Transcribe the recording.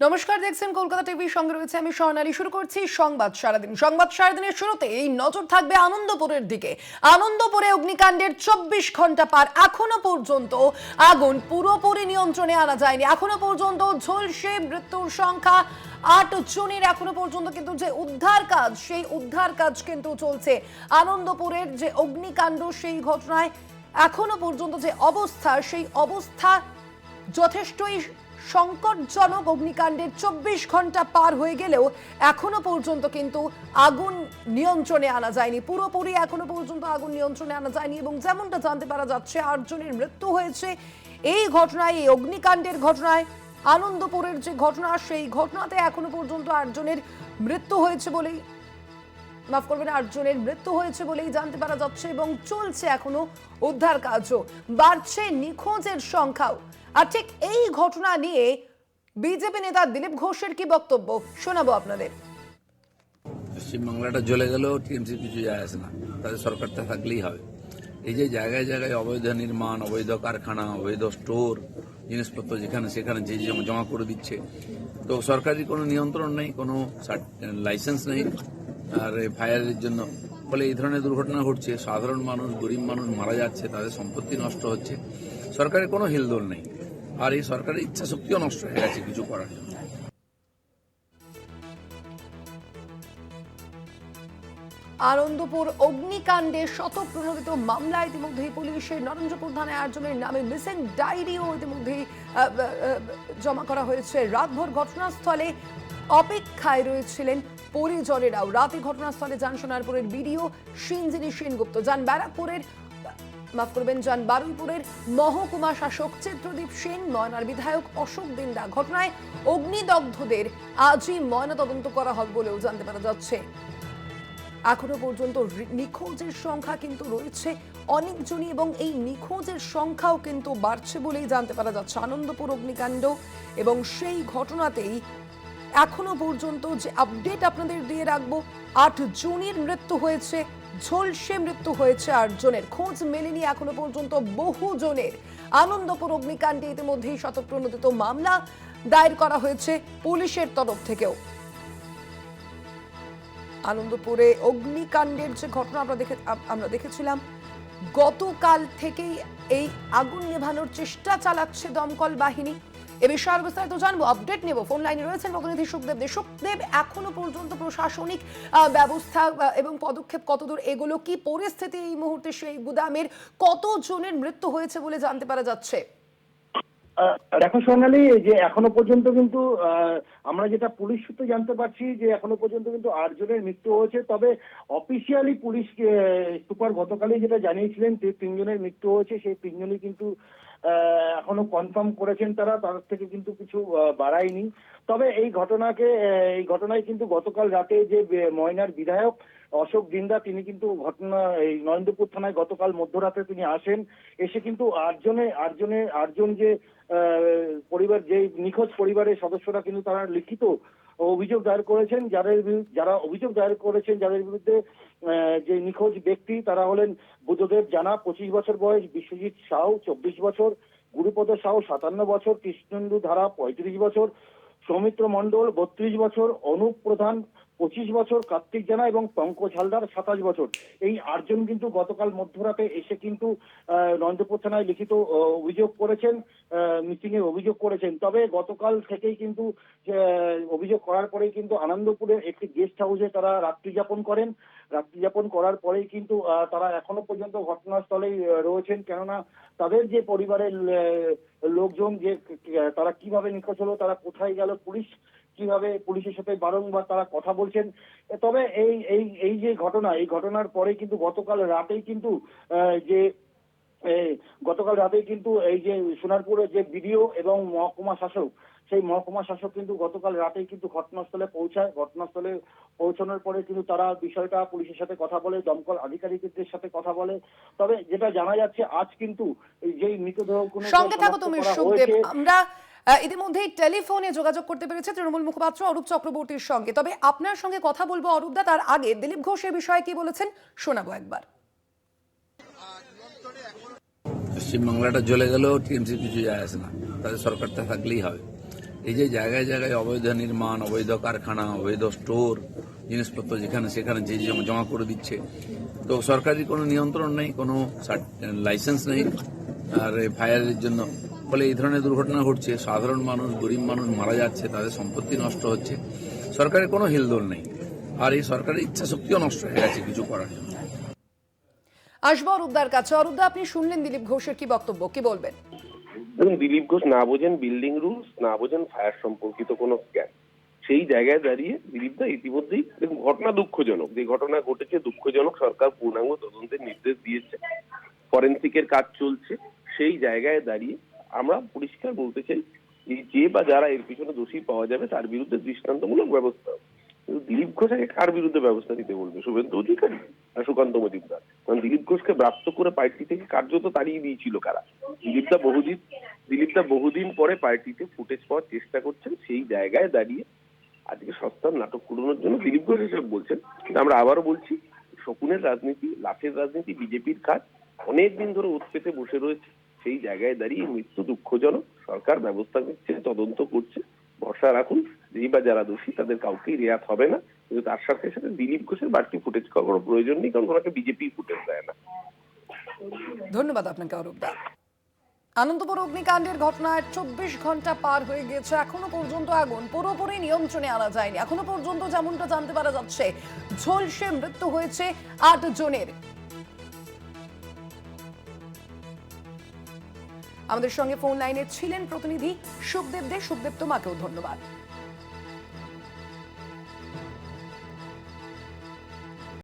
নমস্কার, দেখছেন কলকাতা টিভি, সঙ্গে রয়েছে আমি স্বর্ণালী। শুরু করছি সংবাদ সারাদিন। সংবাদ সারাদিনের শুরুতে এই নজর থাকবে আনন্দপুরের দিকে। আনন্দপুরে অগ্নিকাণ্ডের 24 ঘন্টা পার, এখনো পর্যন্ত আগুন পুরোপুরি নিয়ন্ত্রণে আনা যায়নি। এখনো পর্যন্ত ঝলসে মৃত্যুর সংখ্যা 8 জনের। এখনো পর্যন্ত কিন্তু যে উদ্ধার কাজ, সেই উদ্ধার কাজ কিন্তু চলছে। আনন্দপুরের যে অগ্নিকাণ্ড, সেই ঘটনায় এখনো পর্যন্ত যে অবস্থা, সেই অবস্থা যথেষ্টই সংকটজনক। অগ্নিকাণ্ডের 24 ঘন্টা পার হয়ে গেলেও এখনো পর্যন্ত কিন্তু আগুন নিয়ন্ত্রণে আনা যায়নি, পুরোপুরি এখনো পর্যন্ত আগুন নিয়ন্ত্রণে আনা যায়নি। এবং যেমনটা জানতে পারা যাচ্ছে, 8 জনের মৃত্যু হয়েছে এই ঘটনায়, এই অগ্নিকাণ্ডের ঘটনায়। আনন্দপুরের যে ঘটনা, সেই ঘটনাতে এখনো পর্যন্ত 8 জনের মৃত্যু হয়েছে বলেই, মাফ করবেন, 8 জনের মৃত্যু হয়েছে বলেই জানতে পারা যাচ্ছে। এবং চলছে এখনো উদ্ধার কাজও, বাড়ছে নিখোঁজের সংখ্যাও। আর ঠিক এই ঘটনা নিয়ে বিজেপি নেতা দিলীপ ঘোষের কি বক্তব্য, শোনাবো আপনাদের। পশ্চিমবাংলাটা জ্বলে গেলেও টিএমসি কিছু যায় আসে না, তাদের সরকারটা থাকলেই হবে। এই যে জায়গায় জায়গায় অবৈধ নির্মাণ, অবৈধ কারখানা, অবৈধ স্টোর, জিনিসপত্র যেখানে সেখানে যে জমা করে দিচ্ছে, তো সরকারি কোনো নিয়ন্ত্রণ নেই, কোনো লাইসেন্স নেই আর ফায়ারের জন্য। ফলে এই ধরনের দুর্ঘটনা ঘটছে, সাধারণ মানুষ, গরিব মানুষ মারা যাচ্ছে, তাদের সম্পত্তি নষ্ট হচ্ছে, সরকারের কোনো হিলদোল নেই। আর এই সরকারের ইচ্ছা শক্তিও নষ্ট হয়ে গেছে কিছু করার জন্য। আনন্দপুর অগ্নিকাণ্ডে শতপ্রণোদিত মামলা ইতিমধ্যেই পুলিশের নরেন্দ্রপুর থানায় 8 জনের নামে মিসিং ডায়েরিও ইতিমধ্যেই জমা করা হয়েছে। রাতভর ঘটনাস্থলে অপেক্ষায় রয়েছিলেন পরিজনেরাও। রাতে ঘটনাস্থলে যান সোনারপুরের বিডিও সিঞ্জিনী সেনগুপ্ত, যান ব্যারাকপুরের, মাফ করবেন, যান বারুইপুরের মহকুমা শাসক চিত্রদীপ সেন, ময়নার বিধায়ক অশোক দিন্দা। ঘটনায় অগ্নিদগ্ধদের আজই ময়নাতদন্ত করা হবে বলেও জানতে পারা যাচ্ছে। এখনো পর্যন্ত নিখোঁজের সংখ্যা কিন্তু রয়েছে অনেকজনই, এবং এই নিখোঁজের সংখ্যাও কিন্তু বাড়ছে বলেই জানতে পারা যাচ্ছে। আনন্দপুর অগ্নিকাণ্ড এবং সেই ঘটনাতেই এখনো পর্যন্ত যে আপডেট আপনাদের দিয়ে রাখবো, 8 জনের মৃত্যু হয়েছে, ঝলসে মৃত্যু হয়েছে 8 জনের। খোঁজ মেলেনি এখনো পর্যন্ত বহু জনের। আনন্দপুর অগ্নিকাণ্ডে ইতিমধ্যেই শতপ্রণোদিত মামলা দায়ের করা হয়েছে পুলিশের তরফ থেকেও। আনন্দপুরে অগ্নিকাণ্ডের যে ঘটনা আমরা দেখেছিলাম, গতকাল থেকেই এই আগুন নেভানোর চেষ্টা চালাচ্ছে দমকল বাহিনী। এ বিষয়ে আরো বিস্তারিত জানবো, আপডেট নেব। ফোন লাইনে রয়েছেন প্রতিনিধি সুখদেব দে। সুখদেব, এখনো পর্যন্ত প্রশাসনিক ব্যবস্থা এবং পদক্ষেপ কতদূর এগুলো, কি পরিস্থিতি এই মুহূর্তে সেই গুদামের, কত জনের মৃত্যু হয়েছে বলে জানতে পারা যাচ্ছে? দেখো সোনালী, যে এখনো পর্যন্ত কিন্তু আমরা যেটা পুলিশ সূত্রে জানতে পারছি যে এখনো পর্যন্ত কিন্তু 8 জনের মৃত্যু হয়েছে। তবে অফিসিয়ালি পুলিশ সুপার গতকালই যেটা জানিয়েছিলেন 3 জনের মৃত্যু হয়েছে, সেই 3 জনই কিন্তু এখনো কনফার্ম করেছেন তারা, তার থেকে কিন্তু কিছু বাড়ায়নি। তবে এই ঘটনায় কিন্তু গতকাল রাতে যে ময়নার বিধায়ক অশোক দিন্দা, তিনি কিন্তু এই নরেন্দ্রপুর থানায় গতকাল মধ্যরাতে তিনি আসেন। এসে কিন্তু 8 জন যে পরিবার, যে নিখোঁজ পরিবারের সদস্যরা কিন্তু তারা লিখিত অভিযোগ দায়ের করেছেন। যারা অভিযোগ দায়ের করেছেন, যাদের বিরুদ্ধে যে নিখোঁজ ব্যক্তি, তারা হলেন বুদ্ধদেব জানা 25 বছর বয়স, বিশ্বজিৎ সাউ 24 বছর, গুরুপদ সাউ 57 বছর, কৃষ্ণেন্দু ধারা 35 বছর, সৌমিত্র মণ্ডল 32 বছর, অনুপ প্রধান 25 বছর, কার্তিক জানা এবং পঙ্কজ হালদার 27 বছর। এই 8 জন কিন্তু গতকাল মধ্যরাতে এসে কিন্তু নরেন্দ্রপুর থানায় লিখিত অভিযোগ করেছেন, মিটিং এ অভিযোগ করেছেন। তবে গতকাল থেকেই কিন্তু অভিযোগ করার পরেই কিন্তু আনন্দপুরের একটি গেস্ট হাউসে তারা রাত্রি যাপন করেন। রাত্রি যাপন করার পরেই কিন্তু তারা এখনো পর্যন্ত ঘটনাস্থলেই রয়েছেন, কেননা তাদের যে পরিবারের লোকজন, যে তারা কিভাবে নিখোঁজ হলো, তারা কোথায় গেল, কিভাবে পুলিশের সাথে বারংবার তারা কথা বলছেন। তবে এই যে ঘটনা, এই ঘটনার পরে কিন্তু গতকাল রাতেই কিন্তু এই যে সোনারপুরের যে বিডিও এবং মহকুমা শাসক, সেই মহকুমা শাসক কিন্তু গতকাল রাতেই কিন্তু ঘটনাস্থলে পৌঁছায়। ঘটনাস্থলে পৌঁছানোর পরে কিন্তু তারা বিষয়টা পুলিশের সাথে কথা বলে, দমকল আধিকারিকদের সাথে কথা বলে। তবে যেটা জানা যাচ্ছে, আজ কিন্তু যেই মৃতদেহ সঙ্গে থাকো তুমি সুখদেব। আমরা ইতিমধ্যেই টেলিফোনে যোগাযোগ করতে পেরেছে তৃণমূল মুখপাত্র অরূপ চক্রবর্তীর সঙ্গে। তবে আপনার সঙ্গে কথা বলবো অরূপদা, তার আগে দিলীপ ঘোষ এ বিষয়ে কি বলেছেন শোনাবো একবার। পশ্চিমবাংলাটা জ্বলে গেলেও টিএমসি কিছু যায় আসে না, তাদের সরকারটা থাকলেই হবে। এই যে জায়গায় জায়গায় অবৈধ নির্মাণ, অবৈধ কারখানা, অবৈধ স্টোর, জিনিসপত্র যেখানে সেখানে যে জমা করে দিচ্ছে, তো সরকারি কোনো নিয়ন্ত্রণ নেই, কোনো লাইসেন্স নেই আর ফায়ারের জন্য, ফলে এই ধরনের দুর্ঘটনা ঘটছে। সাধারণ মানুষ, গরিব মানুষ মারা যাচ্ছে, তাদের সম্পত্তি নষ্ট হচ্ছে, সরকারের কোনো হিলদোল নেই। আর এই সরকারের ইচ্ছা শক্তিও নষ্ট হয়ে গেছে কিছু করার জন্য। আসবো অরূপদার কাছে। অরূপদা, আপনি শুনলেন দিলীপ ঘোষের কি বক্তব্য, কি বলবেন? দেখুন, দিলীপ ঘোষ না বোঝেন বিল্ডিং রুলস, না বোঝেন ফায়ার সম্পর্কিত কোনো জ্ঞান। সেই জায়গায় দাঁড়িয়ে দিলীপ দা ইতিমধ্যেই, দেখুন ঘটনা দুঃখজনক, যে ঘটনা ঘটেছে দুঃখজনক, সরকার পূর্ণাঙ্গ তদন্তের নির্দেশ দিয়েছে, ফরেন্সিকের কাজ চলছে। সেই জায়গায় দাঁড়িয়ে আমরা পরিষ্কার বলতে চাই যে বা যারা এর পিছনে দোষী পাওয়া যাবে তার বিরুদ্ধে দৃষ্টান্তমূলক ব্যবস্থা হবে। কিন্তু দিলীপ ঘোষকে কার বিরুদ্ধে ব্যবস্থা নিতে বলবে? শুভেন্দু অধিকারী না সুকান্ত মজুমদার? কারণ দিলীপ ঘোষকে ব্রাত্য করে পার্টি থেকে কার্যত তাড়িয়ে দিয়েছিল কারা? দিলীপ দা বহুদিন পরে পার্টিতে ফুটেজ পাওয়ার চেষ্টা করছেন। সেই জায়গায় দাঁড়িয়ে আজকে সস্তার নাটক কুড়ানোর জন্য দিলীপ ঘোষ এসব বলছেন। কিন্তু আমরা আবারও বলছি, শকুনের রাজনীতি, লাঠের রাজনীতি বিজেপির কাজ, অনেকদিন ধরে উৎপেতে বসে রয়েছে। সেই জায়গায় দাঁড়িয়ে মৃত্যু দুঃখজনক, সরকার ব্যবস্থা নিচ্ছে, তদন্ত করছে। ভরসা রাখুন, যেই বা যারা দোষী তাদের কাউকেই রেয়াত হবে না। কিন্তু তার সাথে সাথে দিলীপ ঘোষের বাড়তি ফুটেজ পাওয়ার কোনো প্রয়োজন নেই, কারণ ওনাকে বিজেপি ফুটেজ দেয় না। ধন্যবাদ আপনাকে অরূপদা। আনন্দপুর অগ্নিকাণ্ডের ঘটনায় 24 ঘন্টা পার হয়ে গেছে, এখনো পর্যন্ত আগুন পুরোপুরি নিয়ন্ত্রণে আনা যায়নি। এখনো পর্যন্ত যেমনটা জানতে পারা যাচ্ছে, ঝলসে মৃত্যু হয়েছে 8 জনের। আমাদের সঙ্গে ফোন লাইনে ছিলেন প্রতিনিধি সুখদেব দে। সুখদেব, তোমাকেও ধন্যবাদ।